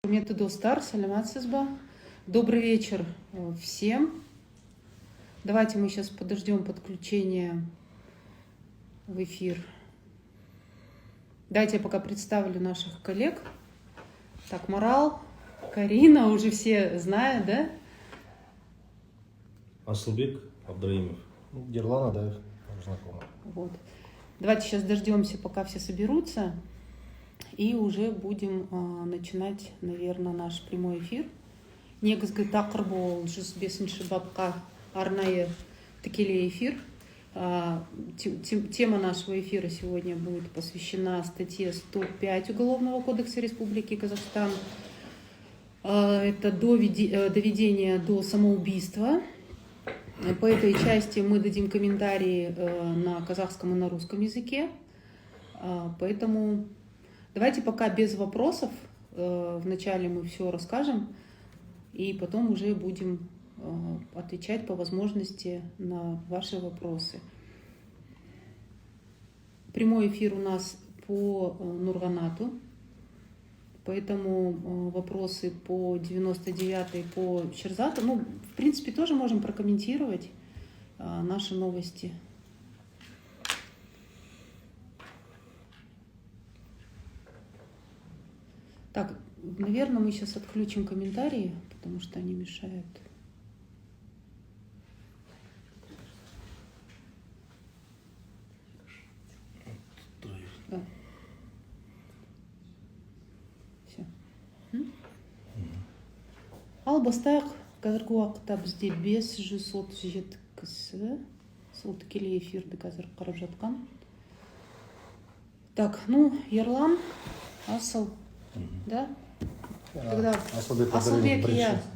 Құрметті достар, саламатсыз ба? Добрый вечер всем. Давайте мы сейчас подождем подключения в эфир. Дайте я пока представлю наших коллег. Так, Марал, Карина, уже все знают, да? Асылбек Абдраимов. Ерлан Адаев, знакомый. Вот. Давайте сейчас дождемся, пока все соберутся. И уже будем начинать, наверное, наш прямой эфир. Негізгі тақырып ол 105-ші бапқа арнайы тікелей эфир. Тема нашего эфира сегодня будет посвящена статье 105 Уголовного кодекса Республики Казахстан. Это доведение до самоубийства. По этой части мы дадим комментарии на казахском и на русском языке. Поэтому давайте пока без вопросов. Вначале мы все расскажем, и потом уже будем отвечать по возможности на ваши вопросы. Прямой эфир у нас по Нурганату, поэтому вопросы по 99-й, по Шерзату, в принципе, тоже можем прокомментировать наши новости. Так, наверное, мы сейчас отключим комментарии, потому что они мешают. Да. Все. Ал бастайық. Қазіргі уақытта бізде 500 сот жеткісі. Сол тікелей эфирді қазір қарап жатқан. Так, Ерлан, Асыл. Да? Тогда Асылбек,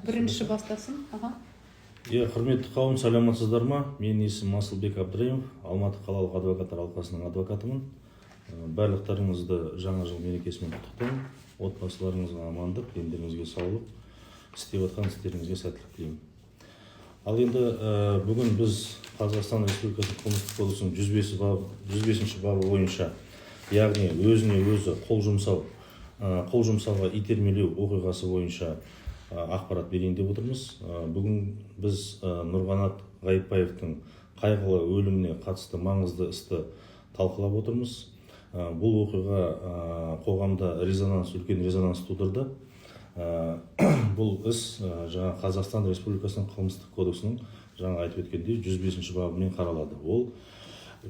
бірінші бастасын. Құрметті қауым, саламатсыздар ма? Менің есімім Асылбек Абдраимов, Алматы қалалық адвокаттар алқасының адвокатымын. Барлықтарыңызды жаңа жыл мерекесімен құттықтаймын. Отбасыларыңызға амандық, дендеріңізге саулық, істеп жатқан істеріңізге сәттілік тілеймін. Ал енді бүгін біз Қазақстан Республикасы қылмыстық кодексінің 105-ші бабы бойынша, яғни өзіне өзі қол жұмсауға итермелеу оқиғасы бойынша ақпарат берейін деп отырмыз. Бүгін біз Нұрғанат Ғайыпбаевтың қайғылы өліміне қатысты маңызды істі талқылап отырмыз. Бұл оқиға қоғамда үлкен резонанс тудырды. Бұл іс Қазақстан Республикасының қылмыстық кодексінің жаңа айтып өткендей 105-ші бабымен қаралады. Ол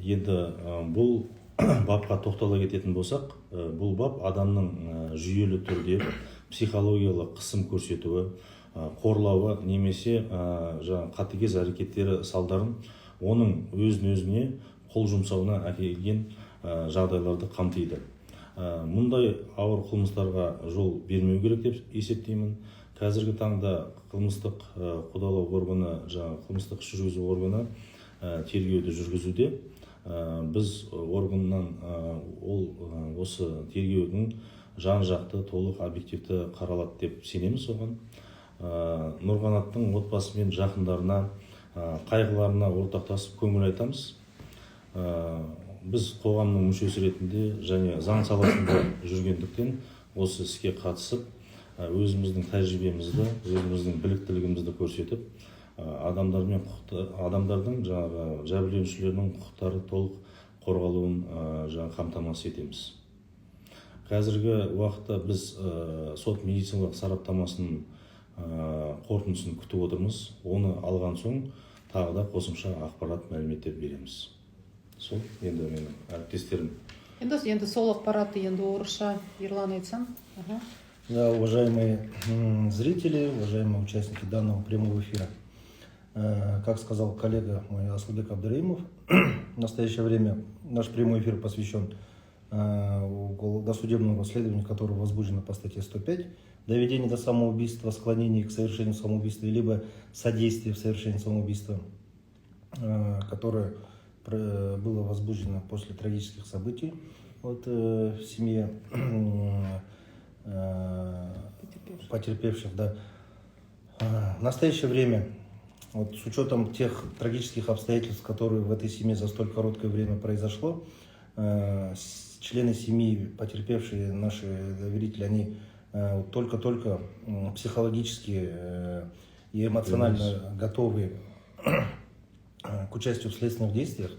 енді бұл бапқа тоқтала кететін болсақ, бұл бап адамның жүйелі түрде психологиялық қысым көрсетуі, қорлауы немесе қатыгез әрекеттері салдарын оның өзіне қол жұмсауына әкелген жағдайларды қамтиды. Мұндай ауыр қылмыстарға жол бермеу керек деп есептеймін. Қазіргі таңда қылмыстық қудалау органы, қылмыстық іс жүргізу органы тергеуді жүргізуде. Біз органнан осы тергеудің жан-жақты, толық, объективті қаралады деп сенеміз оған. Нұрғанаттың отбасы мен жақындарына, қайғыларына ортақтасып көңіл айтамыз. Біз қоғамның мүшесі ретінде және заң саласында жүргендіктен осы іске қатысып, өзіміздің тәжірибемізді, өзіміздің біліктілігімізді көрсетіп, адамдардың жәбірленушілердің құқықтары толық қорғалуын қамтамасыз етеміз. Қазіргі уақытта біз сот медициналық сараптамасының қорытындысын күтіп отырмыз. Оны алған соң тағы да қосымша ақпарат, мәліметтер береміз. Сол енді менің әріптестерім. Енді сол ақпаратты енді орысша Ерлан айтсам. Да, уважаемые зрители, уважаемые участники данного прямого эфира. Как сказал коллега мой Асылбек Абдраимов, в настоящее время наш прямой эфир посвящен досудебному расследованию, которое возбуждено по статье 105, доведение до самоубийства, склонение к совершению самоубийства, либо содействие в совершении самоубийства, которое было возбуждено после трагических событий в семье потерпевших. Да. В настоящее время, с учетом тех трагических обстоятельств, которые в этой семье за столь короткое время произошло, члены семьи, потерпевшие, наши доверители, они только-только психологически и эмоционально готовы к участию в следственных действиях.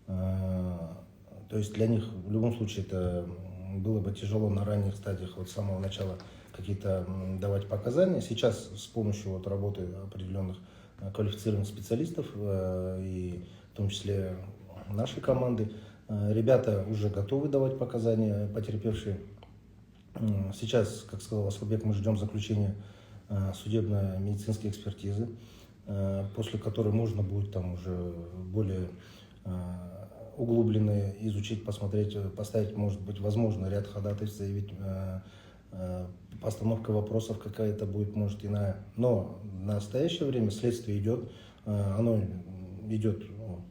То есть для них в любом случае это было бы тяжело на ранних стадиях, вот с самого начала какие-то давать показания. Сейчас с помощью вот работы определенных квалифицированных специалистов, и в том числе нашей команды, ребята уже готовы давать показания, потерпевшие. Сейчас, как сказал Асылбек, мы ждем заключения судебно-медицинской экспертизы, после которой можно будет там уже более углубленно изучить, посмотреть, поставить, может быть, возможно, ряд ходатайств, заявить, постановка вопросов какая-то будет, может, иная. Но в настоящее время следствие идет, оно идет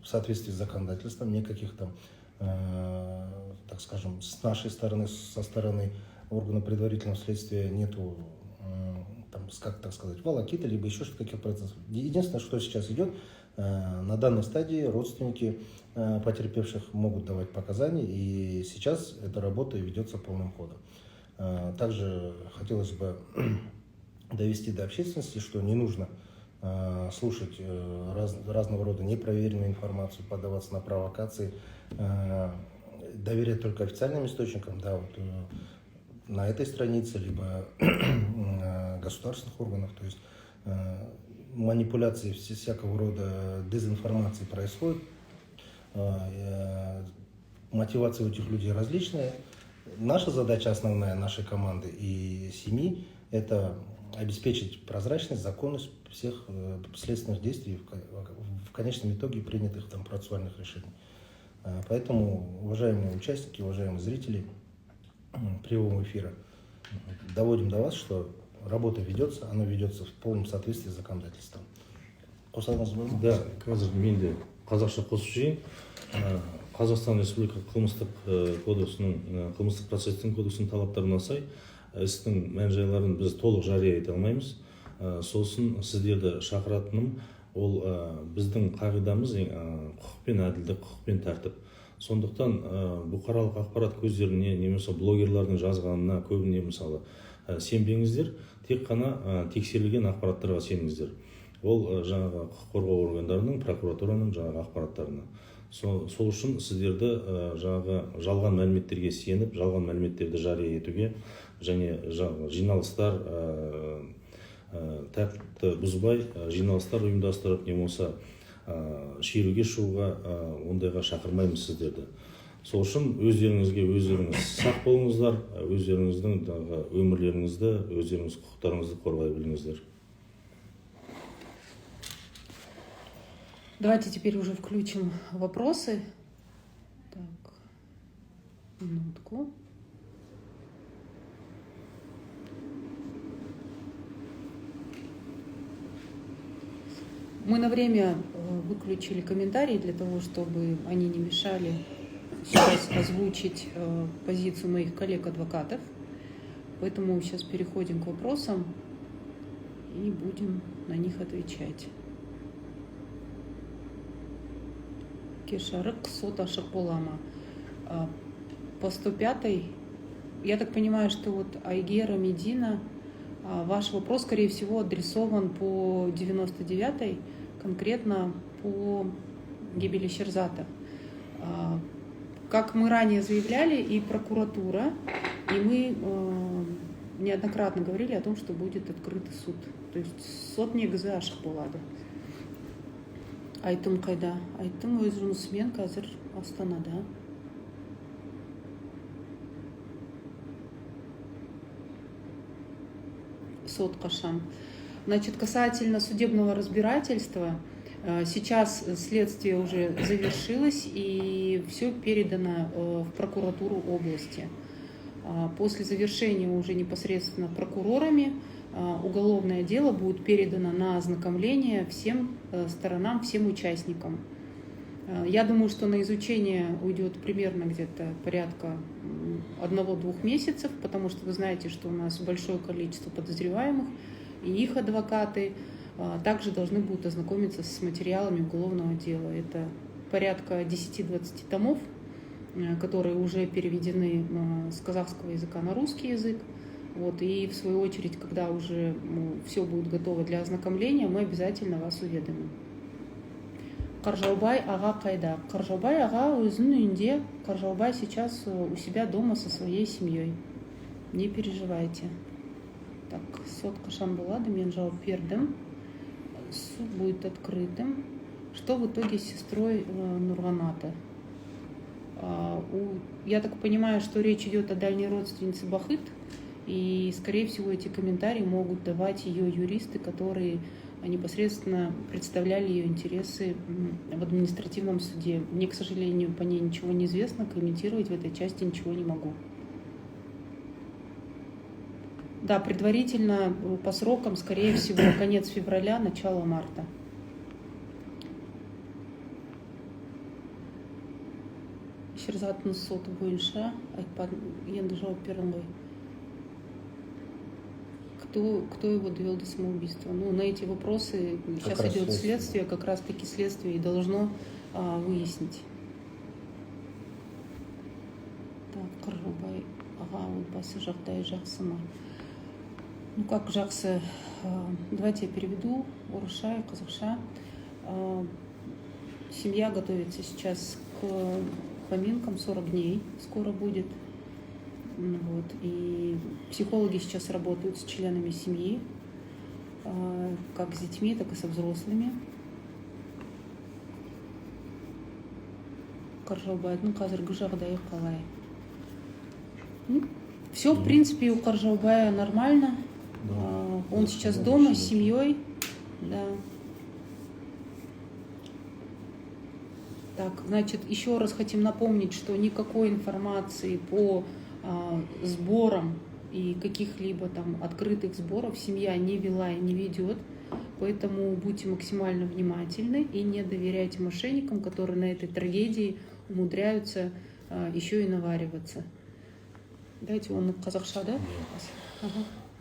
в соответствии с законодательством, никаких там, так скажем, с нашей стороны, со стороны органа предварительного следствия нету, там, как так сказать, волокиты, либо еще что-то, каких процессов. Единственное, что сейчас идет, на данной стадии родственники потерпевших могут давать показания, и сейчас эта работа ведется полным ходом. Также хотелось бы довести до общественности, что не нужно слушать разного рода непроверенную информацию, поддаваться на провокации, доверять только официальным источникам, да, вот, на этой странице, либо государственных органах. То есть манипуляции всякого рода дезинформации происходят, мотивация у этих людей различная. Наша задача основная, нашей команды и семьи, это обеспечить прозрачность, законность всех следственных действий, в конечном итоге принятых там процессуальных решений. Поэтому, уважаемые участники, уважаемые зрители прямого эфира, доводим до вас, что работа ведется, она ведется в полном соответствии с законодательством. Да, қазір мен де қазақша қосып жейін. Қазақстан Республика қылмыстық кодексінің, қылмыстық процестің кодексінің талаптарына сай істің мән-жайларын біз толық жария ете алмаймыз. Сосын сіздерді шақыратыным, ол біздің қағидамыз құқық пен әділдік, құқық пен тәртіп. Сондықтан бұқаралық ақпарат көздеріне немесе блогерлардың жазғанына көбіне мысалы сенбеңіздер, тек қана тексерілген ақпараттарға сеніңіздер. Ол жаңағы құқық қорғау органдарының, прокуратураның жаңағы ақпараттарына. Сол үшін сіздерді жаңағы жалған мәліметтерге сеніп, жалған мәліметтерді жария етуге және жиналыстар тәртіпті бұзбай жиналыстар ұйымдастырып, не болса шеруге шығуға ондайға шақырмаймыз сіздерді. Сол үшін өздеріңіз сақ болыңыздар, өздеріңіздің өмірлеріңізді, өздеріңіз құқықтарыңызды қорғай біліңіздер. Давайте теперь уже включим вопросы. Так, минутку. Мы на время выключили комментарии для того, чтобы они не мешали сейчас озвучить позицию моих коллег-адвокатов. Поэтому сейчас переходим к вопросам и будем на них отвечать. Кешарык сот ашық бола ма? По 105-й, я так понимаю, что вот Айгера, Медина, ваш вопрос, скорее всего, адресован по 99-й, конкретно по гибели Шерзата. Как мы ранее заявляли, и прокуратура, и мы неоднократно говорили о том, что будет открытый суд. То есть сот негізі ашық болады. Айтым қайда? Айтым өз жұмысымен қазір Астанада. Сот қашан. Значит, касательно судебного разбирательства, сейчас следствие уже завершилось и все передано в прокуратуру области. После завершения уже непосредственно прокурорами уголовное дело будет передано на ознакомление всем сторонам, всем участникам. Я думаю, что на изучение уйдет примерно где-то порядка 1-2 месяцев, потому что вы знаете, что у нас большое количество подозреваемых, и их адвокаты также должны будут ознакомиться с материалами уголовного дела. Это порядка 10-20 томов, которые уже переведены с казахского языка на русский язык. Вот, и в свою очередь, когда уже все будет готово для ознакомления, мы обязательно вас уведомим. Каржаубай ага кайда. Каржаубай ага өзінің үйінде. Каржаубай сейчас у себя дома со своей семьей. Не переживайте. Так, сот қашан болады, мен жауап бердім. Суд будет открытым. Что в итоге с сестрой Нурганата? Я так понимаю, что речь идет о дальней родственнице Бахыт, и, скорее всего, эти комментарии могут давать ее юристы, которые непосредственно представляли ее интересы в административном суде. Мне, к сожалению, по ней ничего не известно, комментировать в этой части ничего не могу. Да, предварительно по срокам, скорее всего, конец февраля, начало марта. Шерзаттың соты бойынша енді жауап бердім ғой. Кто его довел до самоубийства? Ну, на эти вопросы сейчас идет следствие, как раз таки следствие и должно выяснить. Так, Каржаубай аға отбасы жағдайы жақсы ма? Ну, как жақсы? Давайте я переведу орысша и қазақша. Семья готовится сейчас к поминкам, 40 дней скоро будет. Вот. И психологи сейчас работают с членами семьи, как с детьми, так и со взрослыми. Каржаубайдың қазіргі жағдайы қалай? Все, в принципе, у Каржаубая нормально. Да. Он сейчас дома с семьей. Да. Так, значит, еще раз хотим напомнить, что никакой информации по сборам и каких-либо там открытых сборов семья не вела и не ведет. Поэтому будьте максимально внимательны и не доверяйте мошенникам, которые на этой трагедии умудряются еще и навариваться. Дайте он қазақша, да?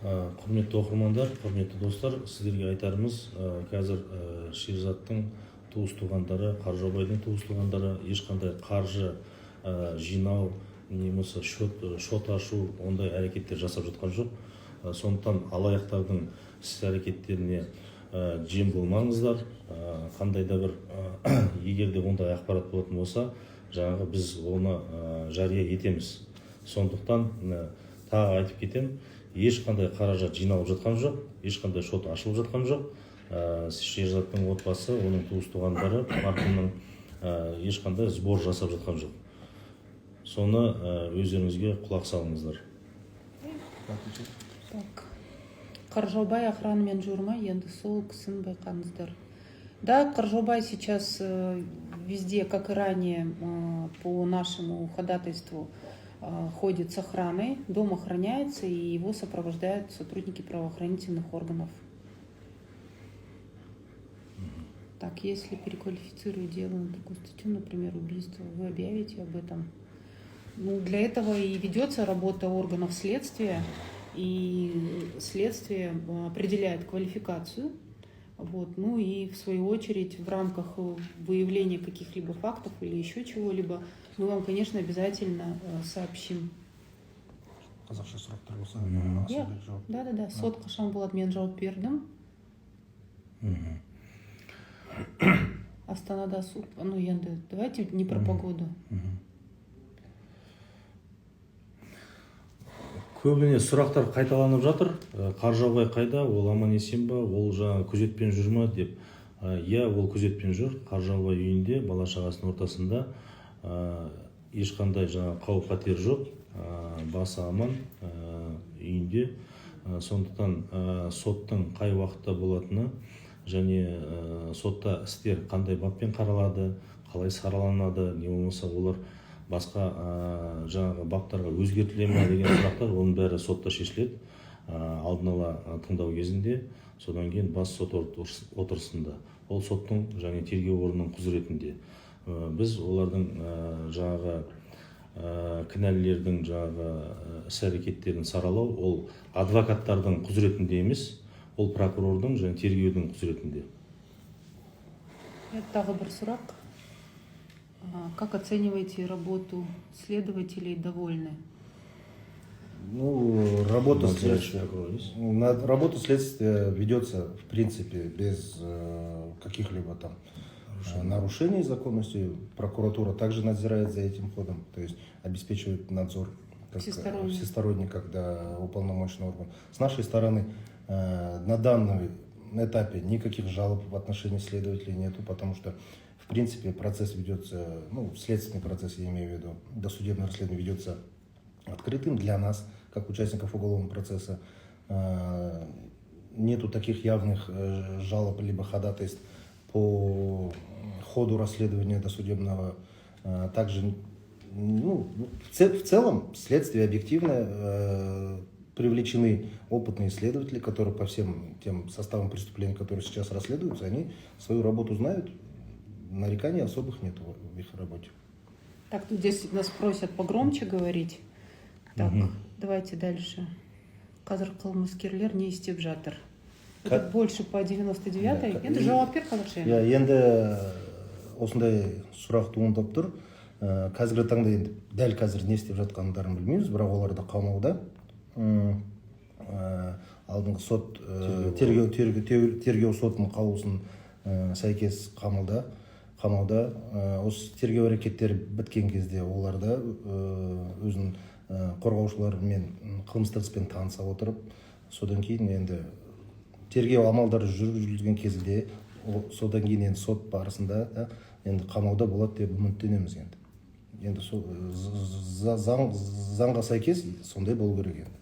Құрметті оқырмандар, құрметті достар, сіздерге айтарымыз, қазір Шерзаттың туыс-туғандары, Қаржаубайдың туыс-туғандары ешқандай қаржы жинау немесе шот ашу ондай әрекеттер жасап жатқан жоқ. Сондықтан алаяқтардың іс-әрекеттеріне жем болмаңыздар. Қандай да бір егер де ондай ақпарат болатын болса, жаңағы біз оны жария етеміз. Сондықтан тағы айтып кетем, ешқандай қаражат жиналып жатқан жоқ, ешқандай шот ашылып жатқан жоқ. Шерзаттың отбасы, оның туыс-туғандары марқұмның ешқандай сбор жасап жатқан жоқ. Соны өздеріңізге құлақ салыңыздар. Так. Каржаубай охранамен жүрмі, енді сол кісін байқаңыздар. Да, Каржаубай сейчас везде, как и ранее, по нашему ходатайству ходит с охраной, дом охраняется и его сопровождают сотрудники правоохранительных органов. Так, если переквалифицировать дело на такую статью, например, убийство, вы объявите об этом. Ну, для этого и ведется работа органов следствия, и следствие определяет квалификацию. Вот. Ну и в свою очередь в рамках выявления каких-либо фактов или еще чего-либо мы вам, конечно, обязательно сообщим. Қазақша сұрақтар болса, да. Сот қашан болады, мен жауап бердім. Астанада суд. Ну, енді, давайте не про погоду. Көбіне сұрақтар қайталанып жатыр. Қаржаубай қайда, ол аман есен ба, ол жаңа күзетпен жүр ме деп. Иә, ол күзетпен жүр. Қаржаубай үйінде, бала шағасының ортасында ешқандай жаңа қауіп қатер жоқ. Басы аман үйінде. Сондықтан соттың қай уақытта болатыны және сотта істер қандай баппен қаралады, қалай сараланады, не болмаса олар басқа жаңағы баптарға өзгертіле ме деген сұрақтар, оның бәрі сотта шешіледі. Алдын ала тыңдау кезінде, содан кейін бас сот отырысында. Ол соттың және тергеу органының құзыретінде. Біз олардың жаңағы кінәлілердің жаңағы іс-әрекеттерін саралау, ол адвокаттардың құзыретінде емес, ол прокурордың және тергеудің құзыретінде. Тағы бір сұрақ. Как оцениваете работу следователей, довольны? Ну, работа Надзирающий следствия. прокурор есть? Работа следствия ведется, в принципе, без каких-либо там нарушений законности. Прокуратура также надзирает за этим ходом, то есть обеспечивает надзор всесторонний, когда уполномоченный орган. С нашей стороны на данном этапе никаких жалоб в отношении следователей нету, потому что, в принципе, процесс ведется, ну, следственный процесс, я имею в виду, досудебное расследование ведется открытым для нас, как участников уголовного процесса. Нету таких явных жалоб либо ходатайств по ходу расследования досудебного. Также, ну, в целом следствие объективно, привлечены опытные следователи, которые по всем тем составам преступлений, которые сейчас расследуются, они свою работу знают, нареканий особых нет в их работе. Так, тут здесь нас просят погромче говорить. Так, давайте дальше. Қазір қылмыскерлер не істеп жатыр? Это больше по 99-й. Это жауап бер қазақша. Енді осындай сұрақ туындап тұр. Қазіргі таңда енді дәл қазір не істеп жатқандарын білмейміз, бірақ олар да қамауда. Алдыңғы сот тергеу сотының қаулысының сәйкес қамауда. Осы тергеу әрекеттері біткен кезде олар да өзінің қорғаушылармен қылмыстық іспен таныса отырып, содан кейін енді тергеу амалдары жүргізілген кезде, содан кейін енді сот барысында енді қамауда болады деп үміттенеміз енді. Енді заңға сәйкес сондай болу керек енді.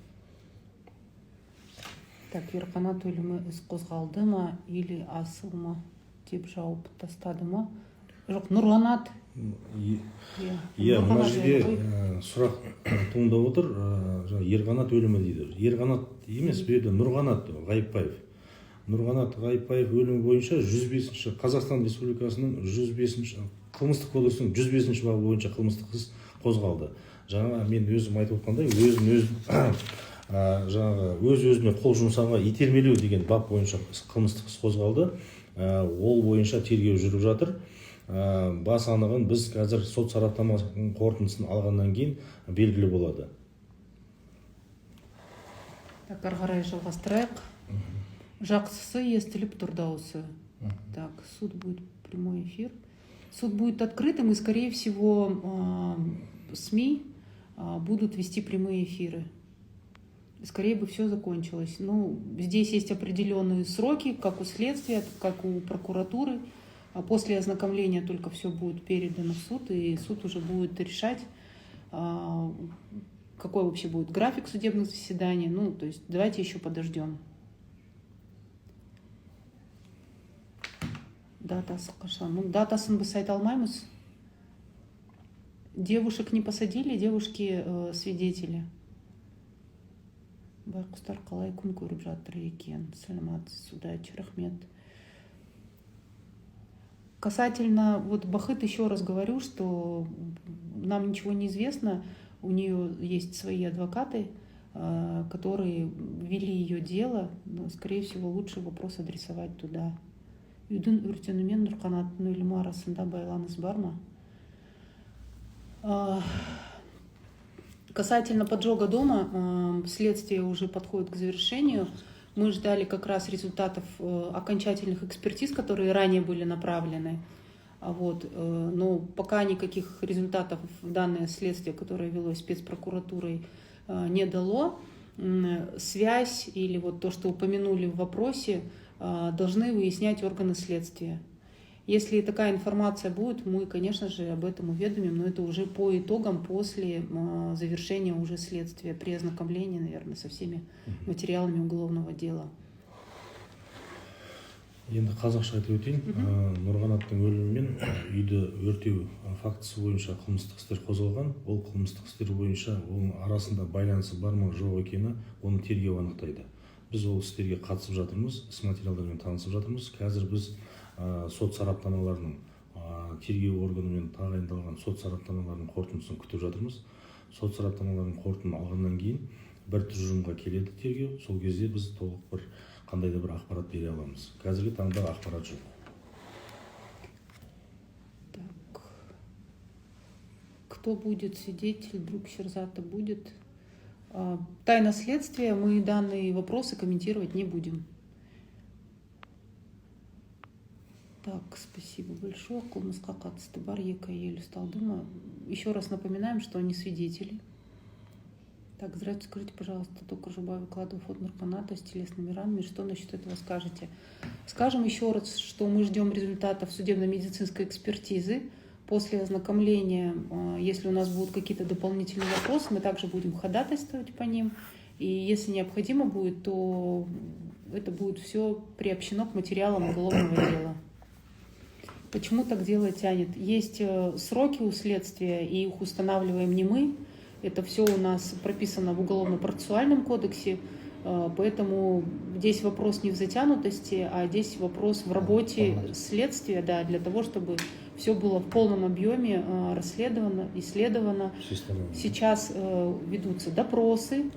Так, Ерқанат өлімі іс қозғалды ма или асыл ма деп жауып тастады ма? Жоқ, Нұрғанат. Иә, мына жерге сұрақ туындап отыр. Ерқанат өлімі дейді. Ерқанат емес, бұл жерде Нұрғанат Ғайыпбаев. Нұрғанат Ғайыпбаев өлімі бойынша 105-ші Қазақстан Республикасының 105-ші қылмыстық кодексінің 105-ші бабы бойынша қылмыстық іс қозғалды. Жаңа мен өзім айтып отқандай, өз-өзіне қол жұмсауға итермелеу деген бап бойынша қылмыстық іс қозғалды. Ол бойынша тергеу жүріп жатыр. Бас анығын біз қазір сот сараптамасының қорытындысын алғаннан кейін белгілі болады. Так, ары қарай жалғастырайық. Жақсысы естіліп тұр дауысы. Так, суд будет прямой эфир. Суд будет открытым, и, скорее всего, СМИ будут вести прямые эфиры. Скорее бы все закончилось. Ну, здесь есть определенные сроки, как у следствия, как у прокуратуры. А после ознакомления только все будет передано в суд, и суд уже будет решать, какой вообще будет график судебных заседаний. Ну, то есть давайте еще подождем. Датасы қашан? Ну, датасын біз айта алмаймыз. Девушек не посадили, девушки свидетели. Байқұстар қалай күн көріп жатыр екен. Сәлематсыз, удачи, рахмет. Касательно, вот Бахыт, еще раз говорю, что нам ничего не известно. У нее есть свои адвокаты, которые вели ее дело. Но, скорее всего, лучше вопрос адресовать туда. Үйдің өртенумен Нұрқанаттың өлімі арасында байланыс бар ма? Касательно поджога дома, следствие уже подходит к завершению. Мы ждали как раз результатов окончательных экспертиз, которые ранее были направлены. Но пока никаких результатов данное следствие, которое велось спецпрокуратурой, не дало. Связь или вот то, что упомянули в вопросе, должны выяснять органы следствия. Если такая информация будет, мы, конечно же, об этом уведомим, но это уже по итогам после завершения уже следствия, при ознакомлении, наверное, со всеми материалами уголовного дела. Енді қазақша айтып өтейін. Нұрғанаттың өлімімен үйді өртеу фактісі бойынша қылмыстық істер қозғалған. Ол қылмыстық істер бойынша оның арасында байланысы бар ма жоқ екені оны тергеу анықтайды. Біз ол істерге қатысып жатырмыз, іс материалдармен танысып жатырмыз. Қазір біз сот сараптамаларының тергеу органымен тағайындалған сот сараптамаларының қорытындысын күтіп жатырмыз. Сот сараптамаларының қорытындысын алғаннан кейін бір тұжырымға келеді тергеу. Сол кезде біз толық бір қандай да бір ақпарат бере аламыз. Қазіргі таңда ақпарат жоқ. Так. Кто будет свидетель? Друг Шерзата будет. Тайна следствия, мы данные вопросы комментировать не будем. Так, спасибо большое. Кулмыска қатысты бар, екі әйел ұсталды. Еще раз напоминаем, что они свидетели. Так, здравствуйте, скажите, пожалуйста, только Жуба выкладывал фото наркомата с телесными ранами. Что насчет этого скажете? Скажем еще раз, что мы ждем результатов судебно-медицинской экспертизы. После ознакомления, если у нас будут какие-то дополнительные вопросы, мы также будем ходатайствовать по ним. И если необходимо будет, то это будет все приобщено к материалам уголовного дела. Почему так дело тянет? Есть сроки у следствия, и их устанавливаем не мы. Это все у нас прописано в Уголовно-процессуальном кодексе, поэтому здесь вопрос не в затянутости, а здесь вопрос в работе следствия, да, для того, чтобы все было в полном объеме расследовано, исследовано. Сейчас ведутся допросы.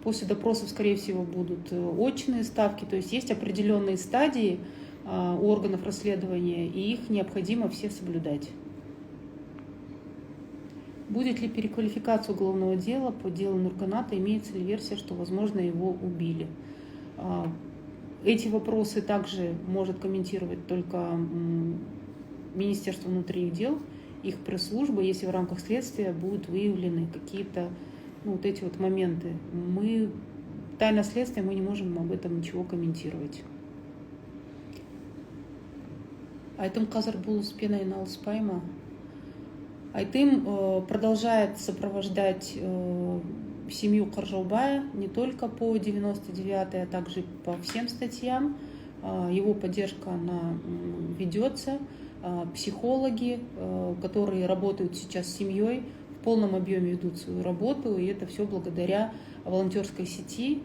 После допросов, скорее всего, будут очные ставки. То есть определенные стадии у органов расследования, и их необходимо все соблюдать. Будет ли переквалификация уголовного дела по делу Нурганата? Имеется ли версия, что, возможно, его убили? Эти вопросы также может комментировать только Министерство внутренних дел, их пресс-служба, если в рамках следствия будут выявлены какие-то вот эти вот моменты. Тайна следствия, мы не можем об этом ничего комментировать. Айтым қазір бұл іспен айналыспайма. Айтым продолжает сопровождать семью Каржаубая не только по 99-й, а также по всем статьям. Его поддержка, она ведется. Психологи, которые работают сейчас с семьей, в полном объеме ведут свою работу, и это все благодаря волонтерской сети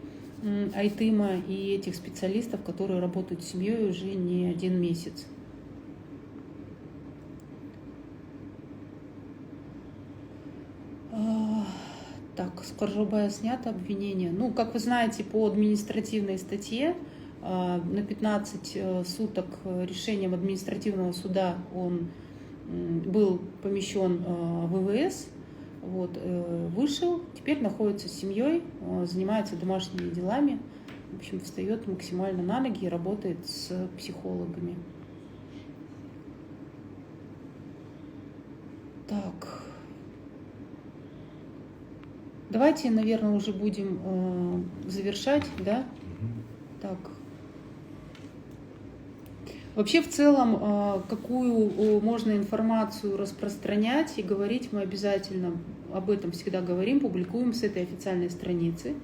Айтыма и этих специалистов, которые работают с семьей уже не один месяц. Так, с Каржаубая снято обвинение. Как вы знаете, по административной статье на 15 суток решением административного суда он был помещен в ВВС, вышел, теперь находится с семьей, занимается домашними делами, в общем, встает максимально на ноги и работает с психологами. Так. Давайте, наверное, уже будем завершать, да? Так. Вообще, в целом, какую можно информацию распространять и говорить, мы обязательно об этом всегда говорим, публикуем с этой официальной страницы.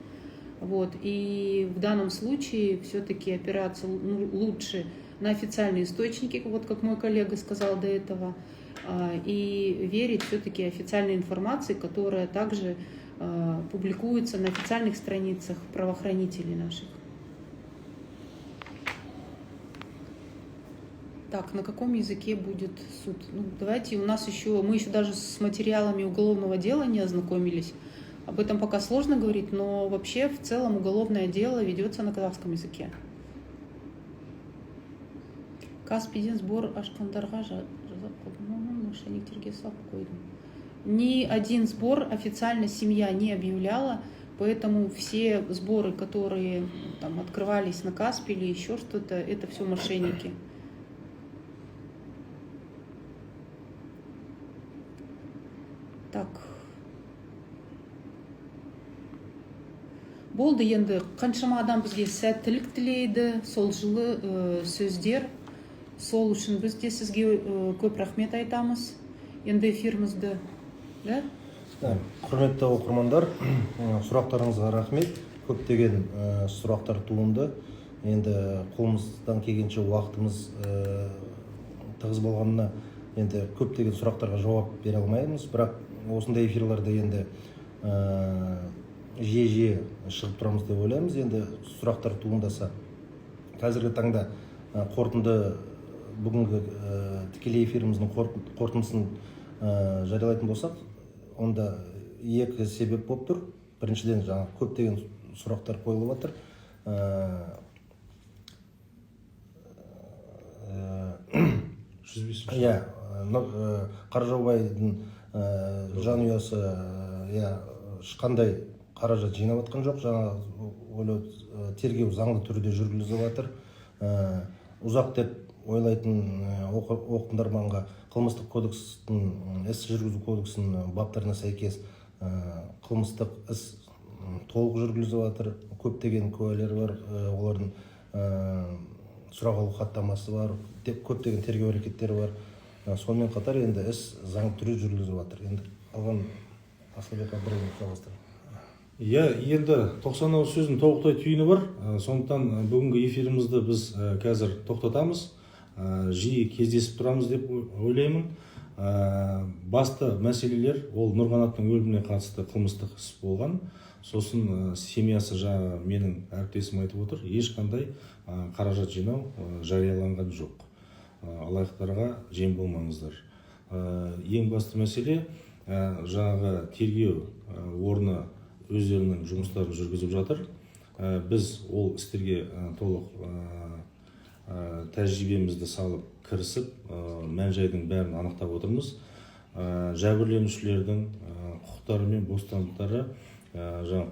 И в данном случае все-таки опираться лучше на официальные источники, как мой коллега сказал до этого, и верить все-таки официальной информации, которая также публикуется на официальных страницах правоохранителей наших. Так, на каком языке будет суд? Давайте, мы еще даже с материалами уголовного дела не ознакомились. Об этом пока сложно говорить, но вообще в целом уголовное дело ведется на казахском языке. Каспийден сбор Ашкандарга мошенниктерге салып қойды. Ни один сбор официально семья не объявляла, поэтому все сборы, которые там открывались на Каспи или еще что-то, это все мошенники. Так. Болды енді қаншама адам бізге сәттілік тілейді, сол жылы сөздер. Сол үшін біз де сізге көп рахмет айтамыз. Енді эфирімізді, да? Құрметті оқырмандар, сұрақтарыңызға рахмет. Көптеген сұрақтар туынды. Енді қолымыздан келгенше уақытымыз тығыз болғанына енді көптеген сұрақтарға жауап бере алмаймыз, бірақ осындай эфирлерде енді жиі шығып тұрамыз деп ойлаймыз. Енді сұрақтар туындаса, қазіргі таңда қорытынды бүгінгі тікелей эфиріміздің қорытындысын жариялайтын болсақ, онда екі себеп болып тұр. Біріншіден, көптеген сұрақтар қойылып жатыр. Қаржаубайдың жанұясы қандай қаражат жинап жатқан жоқ. Жаңа тергеу заңды түрде жүргізіліп жатыр. Ұзақ деп ойлайтын оқырманға қылмыстық кодекстің, іс жүргізу кодексінің баптарына сәйкес қылмыстық іс толық жүргізіліп жатыр. Көптеген куәлер бар, олардың сұрақ алу хаттамасы бар, көптеген тергеу әрекеттері бар. Сонымен қатар енді іс заң түрде жүргізіліп жатыр. Енді қалған Асылбек Абдраимов жалғастырады. Иә, енді 90 ауыз сөздің толықтай түйіні бар. Сондықтан бүгінгі эфирімізді біз қазір тоқтатамыз. Жиі кездесіп тұрамыз деп ойлаймын. Басты мәселелер ол Нұрғанаттың өліміне қатысты қылмыстық іс болған. Сосын семьясы жаңа менің әріптесім айтып отыр, ешқандай қаражат жинау жарияланған жоқ. Алаяқтарға жем болмаңыздар. Ең басты мәселе жаңағы тергеу орны өздерінің жұмыстарын жүргізіп жатыр. Біз ол істерге толық тәжірибемізді салып кірісіп, мән-жайдың бәрін анықтап отырмыз. Жәбірленушілердің құқықтары мен бостандықтары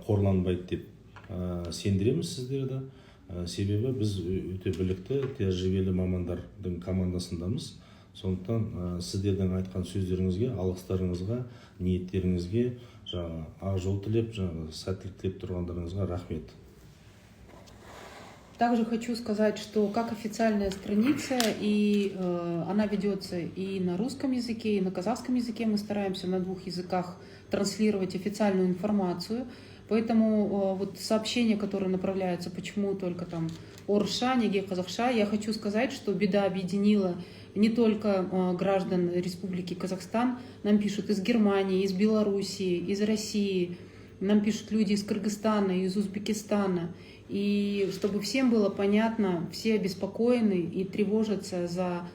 қорланбайды деп сендіреміз сіздерді. Себебі біз өте білікті, тәжірибелі мамандардың командасындамыз. Сондықтан сіздердің айтқан сөздеріңізге, алғыстарыңызға, ниеттеріңізге ақ жол тілеп, сәттілік тілеп тұрғандарыңызға рахмет. Также хочу сказать, что как официальная страница, и она ведется и на русском языке, и на казахском языке. Мы стараемся на двух языках транслировать официальную информацию. Поэтому вот сообщения, которые направляются, почему только там Орша, Неге, Казахша, я хочу сказать, что беда объединила не только граждан Республики Казахстан. Нам пишут из Германии, из Белоруссии, из России. Нам пишут люди из Кыргызстана, из Узбекистана. И чтобы всем было понятно, все обеспокоены и тревожатся за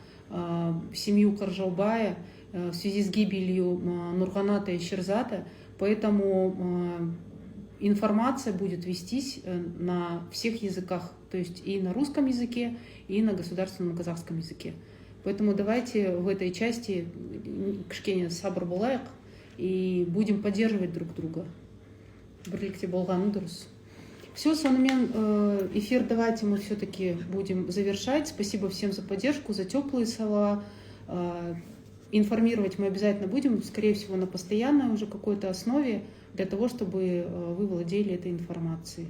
семью Каржаубая в связи с гибелью Нурганата и Шерзата. Поэтому информация будет вестись на всех языках, то есть и на русском языке, и на государственном казахском языке. Поэтому давайте в этой части кішкене сабыр болайық и будем поддерживать друг друга. Бірлікте болғаны дұрыс. Все, сонымен эфир давайте мы все-таки будем завершать. Спасибо всем за поддержку, за теплые слова. Информировать мы обязательно будем, скорее всего, на постоянной уже какой-то основе, для того, чтобы вы владели этой информацией.